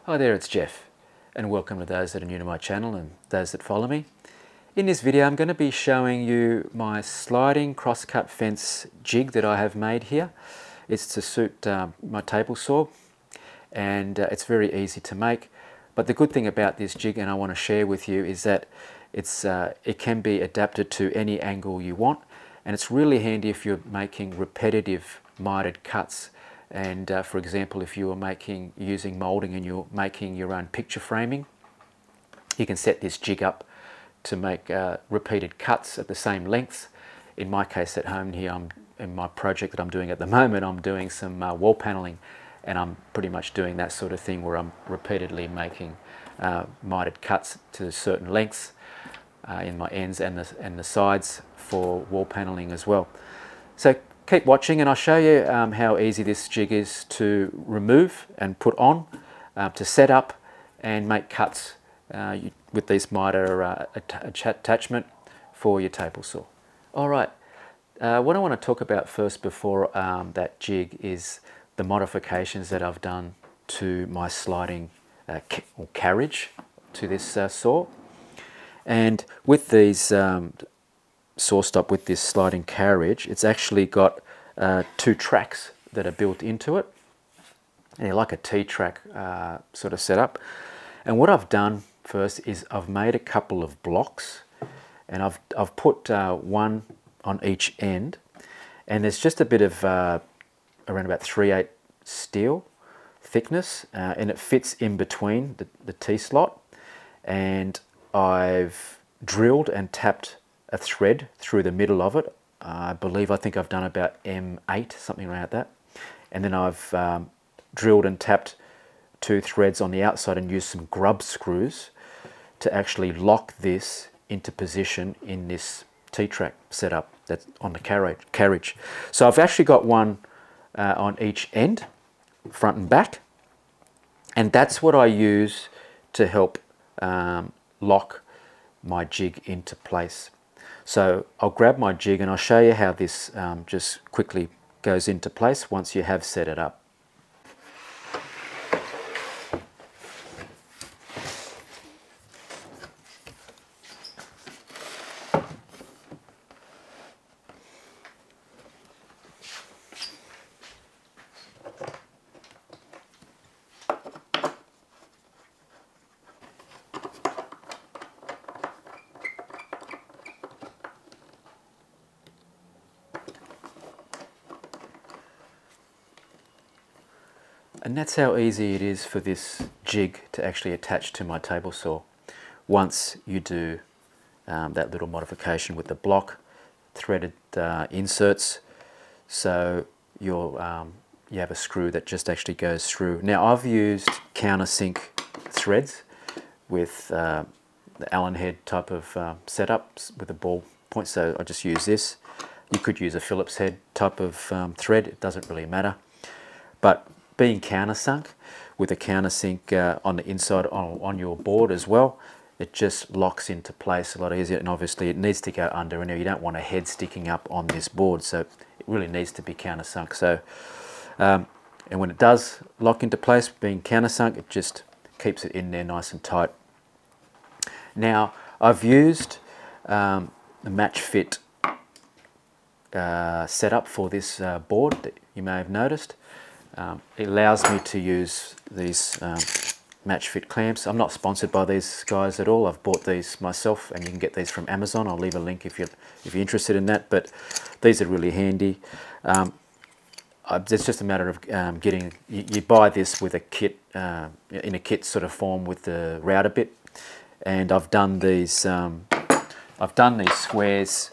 Hi there, it's Jeff, and welcome to those that are new to my channel and those that follow me. In this video I'm going to be showing you my sliding crosscut fence jig that I have made here. It's to suit my table saw, and it's very easy to make. But the good thing about this jig, and I want to share with you, is that it can be adapted to any angle you want, and it's really handy if you're making repetitive mitered cuts. And for example, if you are using moulding and you're making your own picture framing, you can set this jig up to make repeated cuts at the same length. In my case at home here, in my project that I'm doing at the moment, I'm doing some wall paneling, and I'm pretty much doing that sort of thing where I'm repeatedly making mitered cuts to certain lengths in my ends and the sides for wall paneling as well. So keep watching and I'll show you how easy this jig is to remove and put on, to set up and make cuts with this miter attachment for your table saw. Alright, what I want to talk about first before that jig is the modifications that I've done to my sliding or carriage to this saw. And with these saw stop, with this sliding carriage, it's actually got two tracks that are built into it. And they're like a T-track sort of setup. And what I've done first is I've made a couple of blocks, and I've put one on each end, and there's just a bit of around about 3/8 steel thickness, and it fits in between the T-slot. And I've drilled and tapped a thread through the middle of it. I think I've done about M8, something around that. And then I've drilled and tapped 2 threads on the outside and used some grub screws to actually lock this into position in this T-track setup that's on the carriage. So I've actually got one on each end, front and back, and that's what I use to help lock my jig into place. So I'll grab my jig and I'll show you how this just quickly goes into place once you have set it up. And that's how easy it is for this jig to actually attach to my table saw once you do that little modification with the block threaded inserts. So you have a screw that just actually goes through. Now I've used countersink threads with the Allen head type of setups with a ball point, so I just use this. You could use a Phillips head type of thread, it doesn't really matter. But being countersunk with a countersink on the inside on your board as well, it just locks into place a lot easier. And obviously it needs to go under, and you don't want a head sticking up on this board, so it really needs to be countersunk. So and when it does lock into place, being countersunk, it just keeps it in there nice and tight. Now I've used the Matchfit setup for this board that you may have noticed. It allows me to use these Matchfit clamps. I'm not sponsored by these guys at all. I've bought these myself, and you can get these from Amazon. I'll leave a link if you're interested in that. But these are really handy. It's just a matter of getting. You buy this with a kit, in a kit sort of form with the router bit, and I've done these. I've done these squares.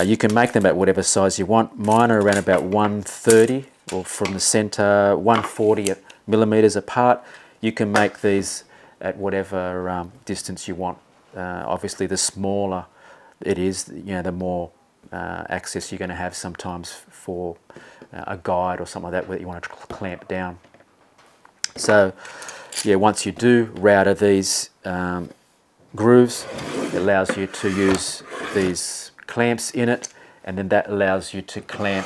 You can make them at whatever size you want. Mine are around about 130. Or from the center, 140 millimeters apart. You can make these at whatever distance you want. Obviously, the smaller it is, the more access you're going to have sometimes for a guide or something like that where you want to clamp down. So, yeah, once you do router these grooves, it allows you to use these clamps in it, and then that allows you to clamp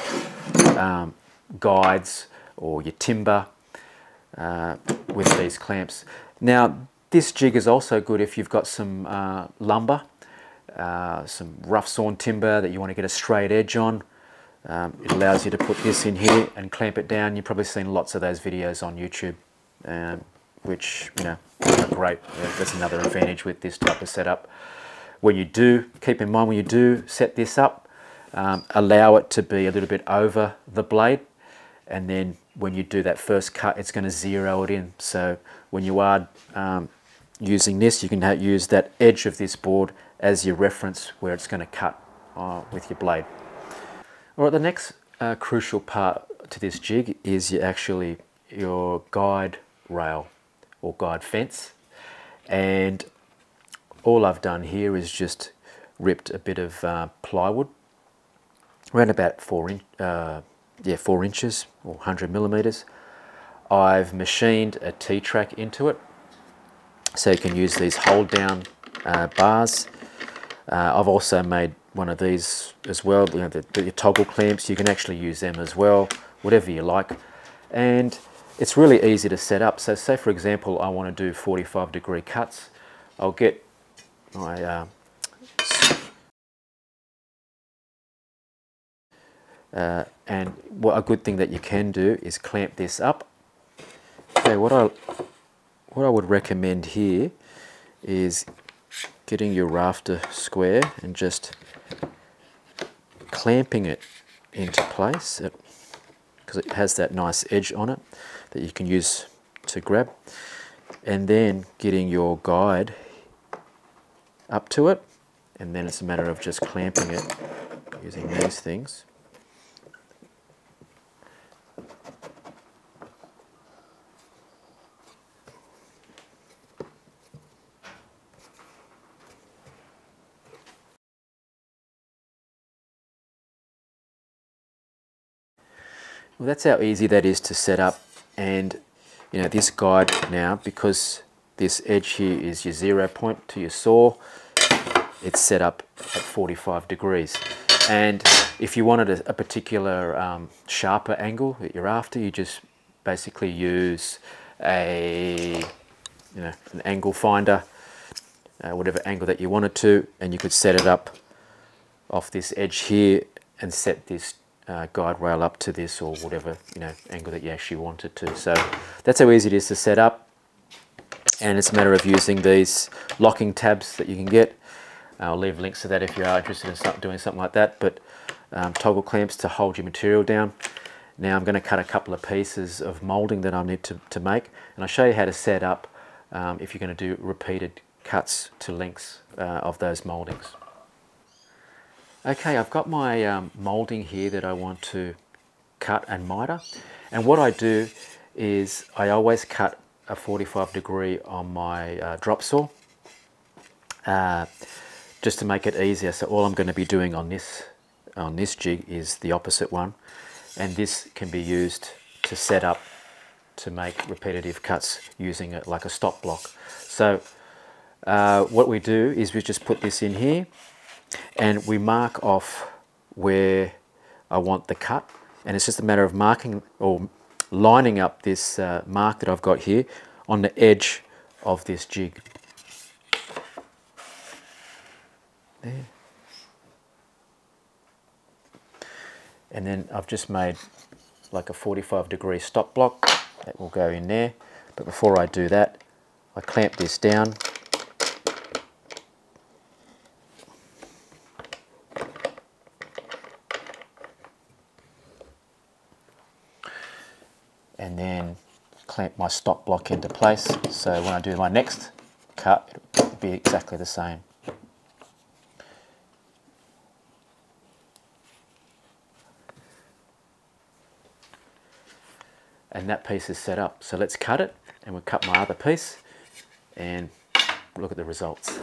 guides or your timber with these clamps. Now this jig is also good if you've got some lumber, some rough sawn timber that you want to get a straight edge on. It allows you to put this in here and clamp it down. You've probably seen lots of those videos on YouTube, which, you know, are great. That's another advantage with this type of setup. When you do, keep in mind when you do set this up, allow it to be a little bit over the blade, and then when you do that first cut, it's going to zero it in. So when you are using this, you can use that edge of this board as your reference where it's going to cut with your blade. All right, the next crucial part to this jig is your guide rail or guide fence. And all I've done here is just ripped a bit of plywood, around about 4 inches or 100 millimeters. I've machined a T-track into it, so you can use these hold down bars. I've also made one of these as well, you know, the toggle clamps. You can actually use them as well, whatever you like. And it's really easy to set up. So say for example I want to do 45-degree cuts. I'll get my and a good thing that you can do is clamp this up. Okay, what I would recommend here is getting your rafter square and just clamping it into place, because it has that nice edge on it that you can use to grab, and then getting your guide up to it, and then it's a matter of just clamping it using these things. Well, that's how easy that is to set up. And you know, this guide now, because this edge here is your 0 point to your saw, it's set up at 45 degrees. And if you wanted a particular sharper angle that you're after, you just basically use an angle finder, whatever angle that you wanted to, and you could set it up off this edge here and set this guide rail up to this, or whatever, you know, angle that you actually wanted to. So that's how easy it is to set up, and it's a matter of using these locking tabs that you can get. I'll leave links to that if you are interested in doing something like that, but toggle clamps to hold your material down. Now I'm going to cut a couple of pieces of moulding that I need to make, and I'll show you how to set up if you're going to do repeated cuts to lengths of those mouldings. Okay, I've got my moulding here that I want to cut and miter, and what I do is I always cut a 45-degree on my drop saw, just to make it easier. So all I'm going to be doing on this jig is the opposite one, and this can be used to set up to make repetitive cuts using it like a stop block. So what we do is we just put this in here, and we mark off where I want the cut, and it's just a matter of marking or lining up this mark that I've got here on the edge of this jig. There. And then I've just made like a 45-degree stop block that will go in there, but before I do that, I clamp this down. And then clamp my stop block into place, so when I do my next cut, it'll be exactly the same. And that piece is set up. So let's cut it, and we'll cut my other piece and look at the results.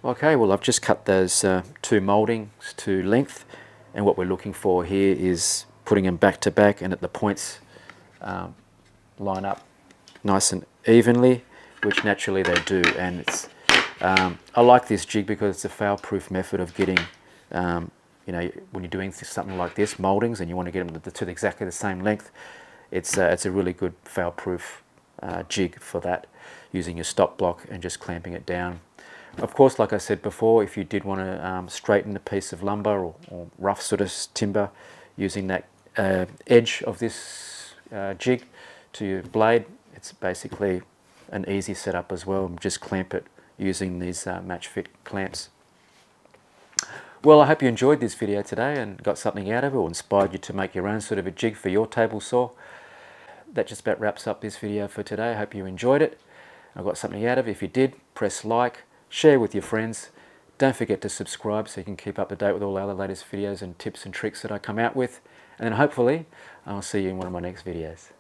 Okay, well I've just cut those two mouldings to length, and what we're looking for here is putting them back to back and at the points line up nice and evenly, which naturally they do. And it's I like this jig because it's a fail-proof method of getting you know, when you're doing something like this, mouldings, and you want to get them to exactly the same length, it's a really good fail-proof jig for that, using your stop block and just clamping it down. Of course, like I said before, if you did want to straighten a piece of lumber or rough sort of timber, using that edge of this jig to your blade, it's basically an easy setup as well. Just clamp it using these Matchfit clamps. Well, I hope you enjoyed this video today and got something out of it, or inspired you to make your own sort of a jig for your table saw. That just about wraps up this video for today. I hope you enjoyed it. I got something out of it. If you did, press like, share with your friends. Don't forget to subscribe so you can keep up to date with all the other latest videos and tips and tricks that I come out with. And then hopefully I'll see you in one of my next videos.